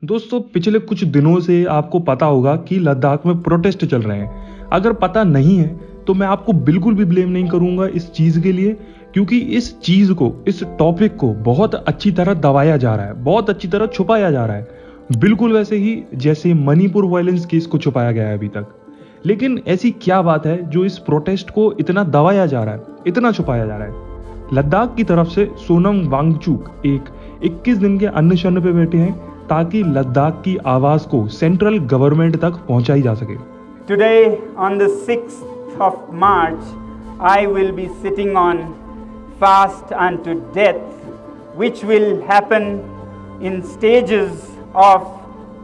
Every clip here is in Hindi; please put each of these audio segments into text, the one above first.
दोस्तों पिछले कुछ दिनों से आपको पता होगा कि लद्दाख में प्रोटेस्ट चल रहे हैं। अगर पता नहीं है तो मैं आपको बिल्कुल भी ब्लेम नहीं करूंगा इस चीज के लिए, क्योंकि इस चीज को, इस टॉपिक को बहुत अच्छी तरह दबाया जा रहा है, बहुत अच्छी तरह छुपाया जा रहा है, बिल्कुल वैसे ही जैसे मणिपुर वायलेंस केस को छुपाया गया है अभी तक। लेकिन ऐसी क्या बात है जो इस प्रोटेस्ट को इतना दबाया जा रहा है, इतना छुपाया जा रहा है? लद्दाख की तरफ से सोनम वांगचुक एक 21 दिन के अनशन पे बैठे हैं ताकि लद्दाख की आवाज को सेंट्रल गवर्नमेंट तक पहुंचाई जा सके। Today, on the 6th of March, I will be sitting on fast unto death, which will happen in stages of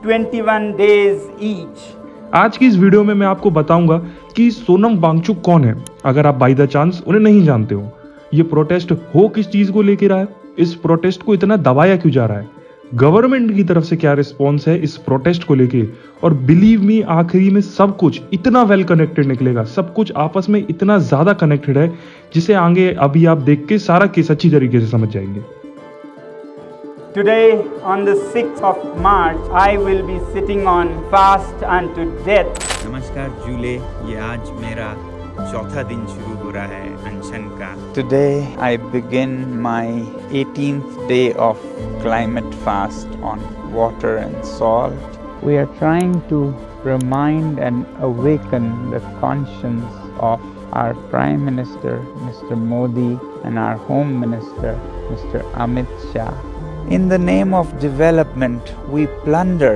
21 days each. आज की इस वीडियो में मैं आपको बताऊंगा कि सोनम वांगचुक कौन है, अगर आप बाय द चांस उन्हें नहीं जानते हो। ये प्रोटेस्ट हो किस चीज को लेकर रहा है, इस प्रोटेस्ट को इतना दबाया क्यों जा रहा है, गवर्नमेंट की तरफ से क्या रिस्पॉन्स है इस प्रोटेस्ट को लेके, और बिलीव मी आखिरी में सब कुछ इतना वेल कनेक्टेड निकलेगा, सब कुछ आपस में इतना ज्यादा कनेक्टेड है जिसे आगे अभी आप देख के सारा केस अच्छी तरीके से समझ जाएंगे। Today, on the 6th of March, I will be sitting on fast unto death. नमस्कार जूले, ये आज मेरा चौथा दिन शुरू हो रहा है अनशन का। Today I begin my 18th day of climate fast on water and salt. We are trying to remind and awaken the conscience of our Prime Minister, Mr. Modi, and our Home Minister, Mr. Amit Shah. In the name of development, we plunder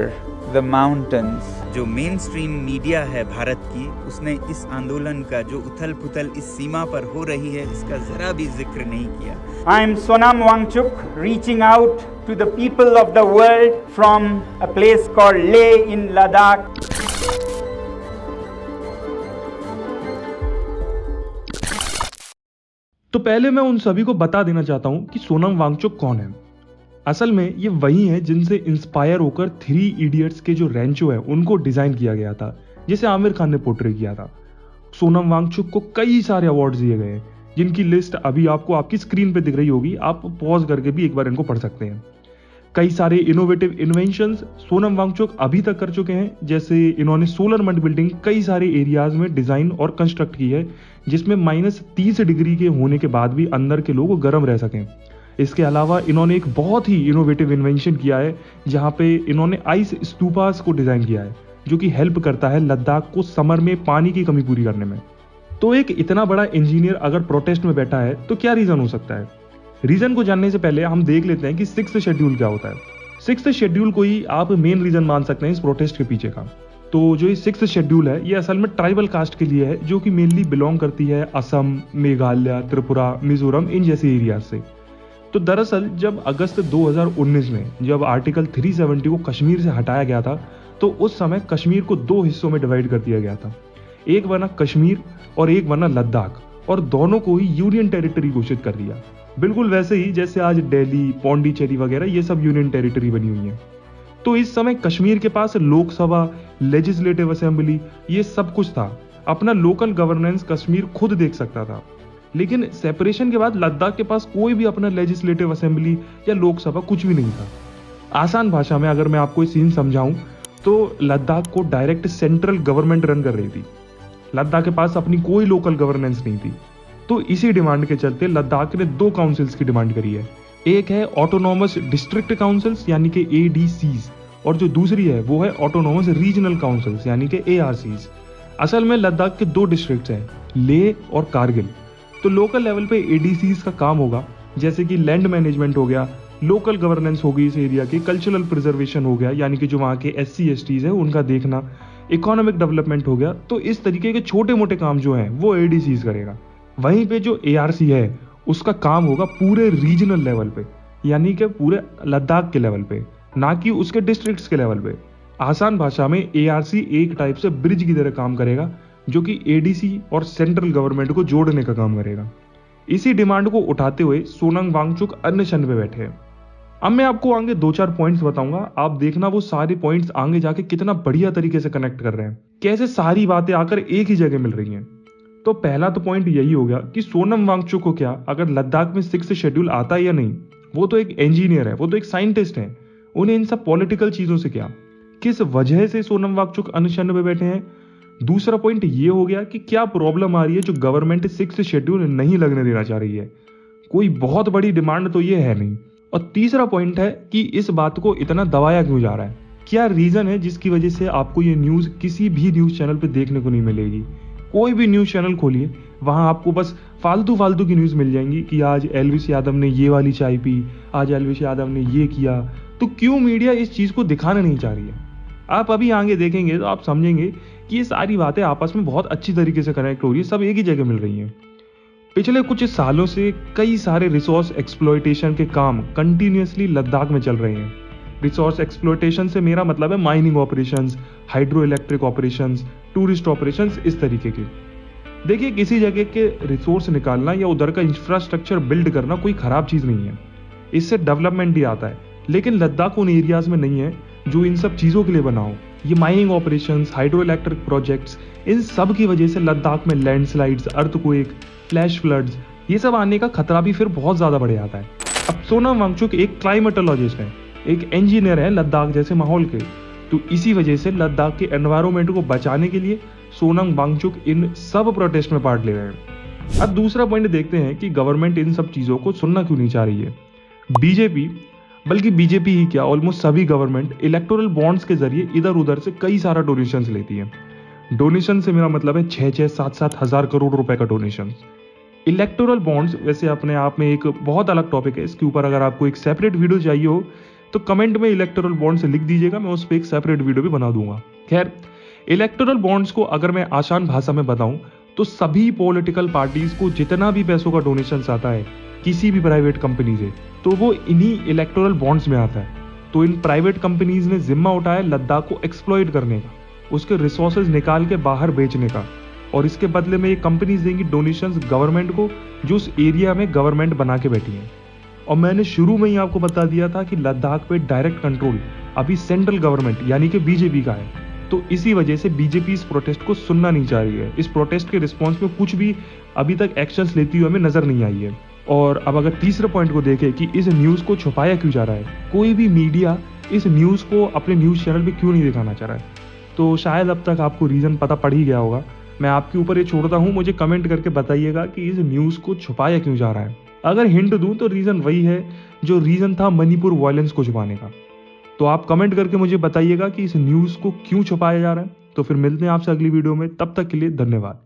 the mountains. जो मेन स्ट्रीम मीडिया है भारत की, उसने इस आंदोलन का जो उथल पुथल इस सीमा पर हो रही है इसका जरा भी जिक्र नहीं किया। I am Sonam Wangchuk, reaching out to the people of the world from a place called Leh in Ladakh. तो पहले मैं उन सभी को बता देना चाहता हूं कि सोनम वांगचुक कौन है। असल में ये वही है जिनसे इंस्पायर होकर 3 इडियट्स के जो रेंचो है उनको डिजाइन किया गया था, जिसे आमिर खान ने पोर्ट्रे किया था। सोनम वांगचुक को कई सारे अवार्ड्स दिए गए हैं, जिनकी लिस्ट अभी आपको आपकी स्क्रीन पे दिख रही होगी, आप पॉज करके भी एक बार इनको पढ़ सकते हैं। कई सारे इनोवेटिव इन्वेंशंस सोनम वांगचुक अभी तक कर चुके हैं, जैसे इन्होंने सोलर मड बिल्डिंग कई सारे एरियाज में डिजाइन और कंस्ट्रक्ट की है, जिसमें -30 डिग्री के होने के बाद भी अंदर के लोग गर्म रह सकें। इसके अलावा इन्होंने एक बहुत ही इनोवेटिव इन्वेंशन किया है, जहां पे इन्होंने आइस स्तूपास को डिजाइन किया है, जो कि हेल्प करता है लद्दाख को समर में पानी की कमी पूरी करने में। तो एक इतना बड़ा इंजीनियर अगर प्रोटेस्ट में बैठा है तो क्या रीजन हो सकता है? रीजन को जानने से पहले हम देख लेते हैं कि 6th शेड्यूल क्या होता है। 6th शेड्यूल को ही आप मेन रीजन मान सकते हैं इस प्रोटेस्ट के पीछे का। तो जो ये 6th शेड्यूल है ये असल में ट्राइबल कास्ट के लिए है, जो कि मेनली बिलोंग करती है असम, मेघालय, त्रिपुरा, मिजोरम, इन जैसे एरिया से। तो दरअसल जब अगस्त 2019 में जब आर्टिकल 370 को कश्मीर से हटाया गया था, तो उस समय कश्मीर को 2 हिस्सों में डिवाइड कर दिया गया था। एक बना कश्मीर और एक बना लद्दाख, और दोनों को ही यूनियन टेरिटरी घोषित कर दिया, बिल्कुल वैसे ही जैसे आज दिल्ली, पौंडीचेरी वगैरह ये सब यूनियन टेरिटरी बनी हुई है। तो इस समय कश्मीर के पास लोकसभा, लेजिस्लेटिव असेंबली, ये सब कुछ था। अपना लोकल गवर्नेंस कश्मीर खुद देख सकता था। लेकिन सेपरेशन के बाद लद्दाख के पास कोई भी अपना लेजिस्लेटिव असेंबली या लोकसभा कुछ भी नहीं था। आसान भाषा में अगर मैं आपको ये सीन समझाऊं तो लद्दाख को डायरेक्ट सेंट्रल गवर्नमेंट रन कर रही थी। लद्दाख के पास अपनी कोई लोकल गवर्नेंस नहीं थी। तो इसी डिमांड के चलते लद्दाख ने 2 काउंसिल्स की डिमांड करी है। एक है ऑटोनॉमस डिस्ट्रिक्ट काउंसिल्स यानी कि ADCs, और जो दूसरी है वो है ऑटोनॉमस रीजनल काउंसिल्स यानी कि ARCs। असल में लद्दाख के 2 डिस्ट्रिक्ट्स हैं, लेह और कारगिल। तो लोकल लेवल पे ADCs का काम होगा, जैसे कि लैंड मैनेजमेंट हो गया, लोकल गवर्नेंस होगी इस एरिया की, कल्चरल प्रिजर्वेशन हो गया यानी कि जो वहाँ के SC STs है उनका देखना, इकोनॉमिक डेवलपमेंट हो गया। तो इस तरीके के छोटे मोटे काम जो हैं वो ADCs करेगा। वहीं पे जो ARC है उसका काम होगा पूरे रीजनल लेवल पे, यानी कि पूरे लद्दाख के लेवल पे, ना कि उसके डिस्ट्रिक्ट्स के लेवल पे। आसान भाषा में ARC एक टाइप से ब्रिज की तरह काम करेगा, जो कि ADC और सेंट्रल गवर्नमेंट को जोड़ने का काम करेगा। इसी डिमांड को उठाते हुए सोनम वांगचुक अनशन पे बैठे हैं। अब मैं आपको आगे 2-4 पॉइंट्स बताऊंगा, आप देखना वो सारे पॉइंट्स आगे जाके कितना बढ़िया तरीके से कनेक्ट कर रहे हैं, कैसे सारी बातें आकर एक ही जगह मिल रही हैं। तो पहला तो पॉइंट यही हो गया कि सोनम वांगचुक को क्या अगर लद्दाख में 6th शेड्यूल आता है या नहीं, वो तो एक इंजीनियर है, वो तो एक साइंटिस्ट है, उन्हें इन सब पॉलिटिकल चीजों से क्या, किस वजह से सोनम वांगचुक अनशन पे बैठे हैं। दूसरा पॉइंट ये हो गया कि क्या प्रॉब्लम आ रही है जो गवर्नमेंट 6th शेड्यूल नहीं लगने देना चाह रही है। कोई बहुत बड़ी डिमांड तो ये है नहीं। और तीसरा पॉइंट है कि इस बात को इतना दबाया क्यों जा रहा है, क्या रीजन है जिसकी वजह से आपको ये न्यूज किसी भी न्यूज चैनल पे देखने को नहीं मिलेगी। कोई भी न्यूज चैनल खोलिए, वहां आपको बस फालतू की न्यूज मिल जाएंगी कि आज एल्विस यादव ने ये वाली चाय पी, आज एल्विस यादव ने ये किया। तो क्यों मीडिया इस चीज को दिखाना नहीं चाह रही है? आप अभी आगे देखेंगे तो आप समझेंगे कि ये सारी बातें आपस में बहुत अच्छी तरीके से कनेक्ट हो रही है, सब एक ही जगह मिल रही हैं। पिछले कुछ सालों से कई सारे रिसोर्स एक्सप्लॉयटेशन के काम कंटिन्यूअसली लद्दाख में चल रहे हैं। रिसोर्स एक्सप्लॉयटेशन से मेरा मतलब है mining operations, hydro electric operations, tourist operations, इस तरीके के। देखिए, किसी जगह के रिसोर्स निकालना या उधर का इंफ्रास्ट्रक्चर बिल्ड करना कोई खराब चीज नहीं है, इससे डेवलपमेंट ही आता है। लेकिन लद्दाख उन एरियाज में नहीं है जो इन सब चीजों के लिए बना हो। ये mining operations, hydro electric projects, इन सब की वजह से लद्दाख में लैंडस्लाइड्स, अर्थक्वेक, फ्लैश फ्लड्स, ये सब आने का खतरा भी फिर बहुत ज्यादा बढ़ जाता है। अब सोनम वांगचुक एक क्लाइमेटोलॉजिस्ट है, एक इंजीनियर है लद्दाख जैसे माहौल के, तो इसी वजह से लद्दाख के एनवायरमेंट को बचाने के लिए सोनम वांगचुक इन सब प्रोटेस्ट में पार्ट ले रहे हैं। अब दूसरा पॉइंट देखते हैं कि गवर्नमेंट इन सब चीजों को सुनना क्यों नहीं चाह रही है। बीजेपी, बल्कि बीजेपी ही क्या, ऑलमोस्ट सभी गवर्नमेंट इलेक्टोरल बॉन्ड्स के जरिए इधर उधर से कई सारा डोनेशंस लेती है। डोनेशन से मेरा मतलब है 6-6, 7-7 हजार करोड़ रुपए का डोनेशन। इलेक्टोरल बॉन्ड्स वैसे अपने आप में एक बहुत अलग टॉपिक है, इसके ऊपर अगर आपको एक सेपरेट वीडियो चाहिए हो तो कमेंट में इलेक्टोरल बॉन्ड्स लिख दीजिएगा, मैं उस पर एक सेपरेट वीडियो भी बना दूंगा। खैर, इलेक्टोरल बॉन्ड्स को अगर मैं आसान भाषा में बताऊं तो सभी पॉलिटिकल पार्टीज को जितना भी पैसों का डोनेशन आता है किसी भी प्राइवेट कंपनी से, तो वो इन्हीं इलेक्टोरल बॉन्ड्स में आता है। तो इन प्राइवेट कंपनीज ने जिम्मा उठाया लद्दाख को एक्सप्लॉइट करने का, उसके रिसोर्सेज निकाल के बाहर बेचने का, और इसके बदले में ये कंपनीज देंगी डोनेशंस गवर्नमेंट को जो उस एरिया में गवर्नमेंट बना के बैठी है। और मैंने शुरू में ही आपको बता दिया था कि लद्दाख पे डायरेक्ट कंट्रोल अभी सेंट्रल गवर्नमेंट यानी कि बीजेपी का है। तो इसी वजह से बीजेपी इस प्रोटेस्ट को सुनना नहीं चाह रही है। इस प्रोटेस्ट के रिस्पॉन्स में कुछ भी अभी तक एक्शंस लेती हुई हमें नजर नहीं आई है। और अब अगर तीसरे पॉइंट को देखें कि इस न्यूज को छुपाया क्यों जा रहा है, कोई भी मीडिया इस न्यूज को अपने न्यूज चैनल पे क्यों नहीं दिखाना चाह रहा है, तो शायद अब तक आपको रीजन पता पड़ ही गया होगा। मैं आपके ऊपर ये छोड़ता हूं, मुझे कमेंट करके बताइएगा कि इस न्यूज को छुपाया क्यों जा रहा है। अगर हिंट दूं तो रीजन वही है जो रीजन था मणिपुर वायलेंस को छुपाने का। तो आप कमेंट करके मुझे बताइएगा कि इस न्यूज को क्यों छुपाया जा रहा है। तो फिर मिलते हैं आपसे अगली वीडियो में, तब तक के लिए धन्यवाद।